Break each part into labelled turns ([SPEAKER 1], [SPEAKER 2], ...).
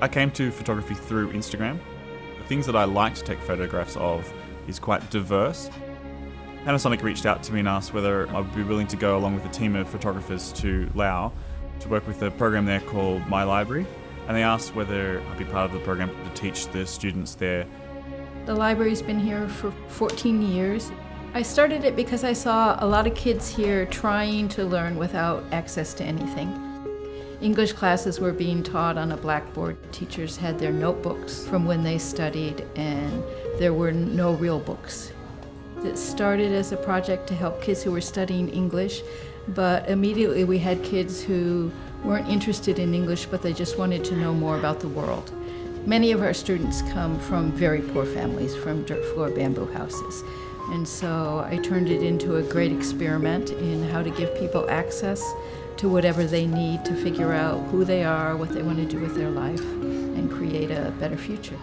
[SPEAKER 1] I came to photography through Instagram. The things that I like to take photographs of is quite diverse. Panasonic reached out to me and asked whether I would be willing to go along with a team of photographers to Laos to work with a program there called My Library. And they asked whether I'd be part of the program to teach the students there.
[SPEAKER 2] The library's been here for 14 years. I started it because I saw a lot of kids here trying to learn without access to anything. English classes were being taught on a blackboard. Teachers had their notebooks from when they studied, and there were no real books. It started as a project to help kids who were studying English, but immediately we had kids who weren't interested in English, but they just wanted to know more about the world. Many of our students come from very poor families, from dirt floor bamboo houses. And so I turned it into a great experiment in how to give people access to whatever they need to figure out who they are, what they want to do with their life, and create a better future.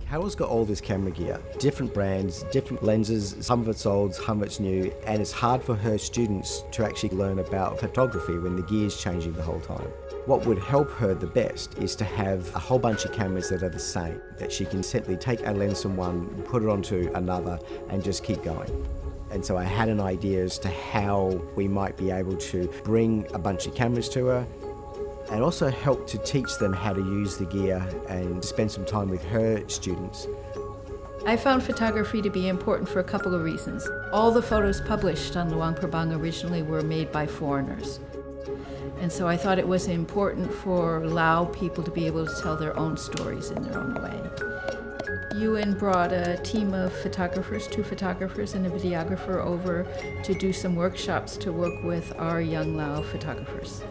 [SPEAKER 3] Carol's got all this camera gear, different brands, different lenses, some of it's old, some of it's new, and it's hard for her students to actually learn about photography when the gear's changing the whole time. What would help her the best is to have a whole bunch of cameras that are the same, that she can simply take a lens from one, put it onto another, and just keep going. And so I had an idea as to how we might be able to bring a bunch of cameras to her and also help to teach them how to use the gear and spend some time with her students.
[SPEAKER 2] I found photography to be important for a couple of reasons. All the photos published on Luang Prabang originally were made by foreigners. And so I thought it was important for Lao people to be able to tell their own stories in their own way. Ewan brought a team of photographers, 2 photographers and a videographer over to do some workshops to work with our young Lao photographers.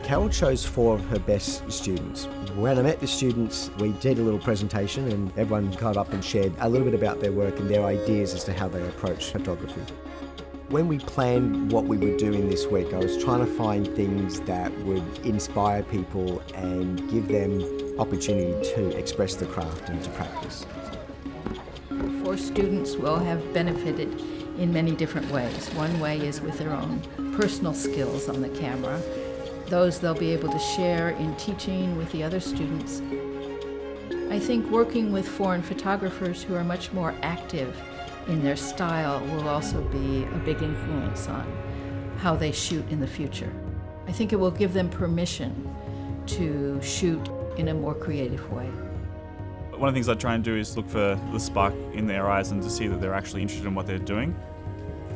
[SPEAKER 3] Carol chose 4 of her best students. When I met the students, we did a little presentation and everyone got up and shared a little bit about their work and their ideas as to how they approach photography. When we planned what we were doing this week, I was trying to find things that would inspire people and give them opportunity to express the craft and to practice.
[SPEAKER 2] 4 students will have benefited in many different ways. One way is with their own personal skills on the camera. Those they'll be able to share in teaching with the other students. I think working with foreign photographers who are much more active in their style will also be a big influence on how they shoot in the future. I think it will give them permission to shoot in a more creative way.
[SPEAKER 1] One of the things I try and do is look for the spark in their eyes and to see that they're actually interested in what they're doing.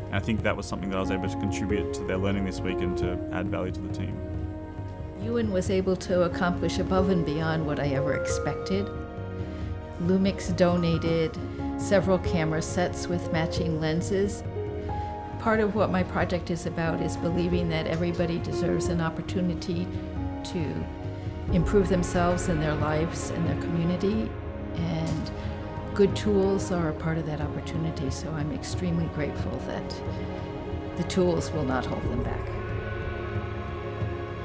[SPEAKER 1] And I think that was something that I was able to contribute to their learning this week and to add value to the team.
[SPEAKER 2] Ewan was able to accomplish above and beyond what I ever expected. LUMIX donated several camera sets with matching lenses. Part of what my project is about is believing that everybody deserves an opportunity to improve themselves and their lives and their community, and good tools are a part of that opportunity, so I'm extremely grateful that the tools will not hold them back.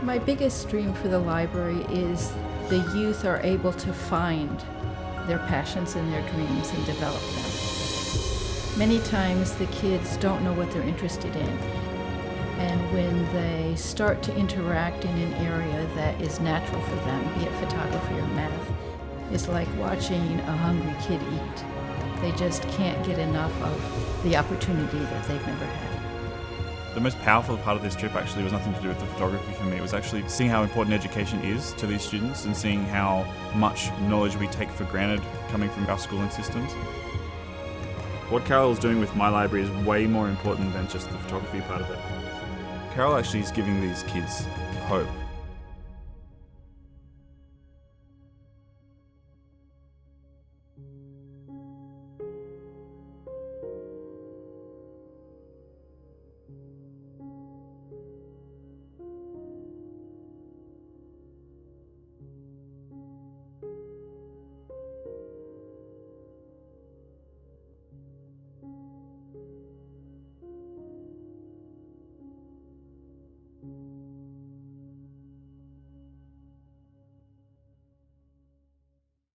[SPEAKER 2] My biggest dream for the library is the youth are able to find their passions and their dreams and develop them. Many times the kids don't know what they're interested in. And when they start to interact in an area that is natural for them, be it photography or math, it's like watching a hungry kid eat. They just can't get enough of the opportunity that they've never had.
[SPEAKER 1] The most powerful part of this trip actually was nothing to do with the photography for me. It was actually seeing how important education is to these students and seeing how much knowledge we take for granted coming from our schooling systems. What Carol is doing with My Library is way more important than just the photography part of it. Carol actually is giving these kids hope.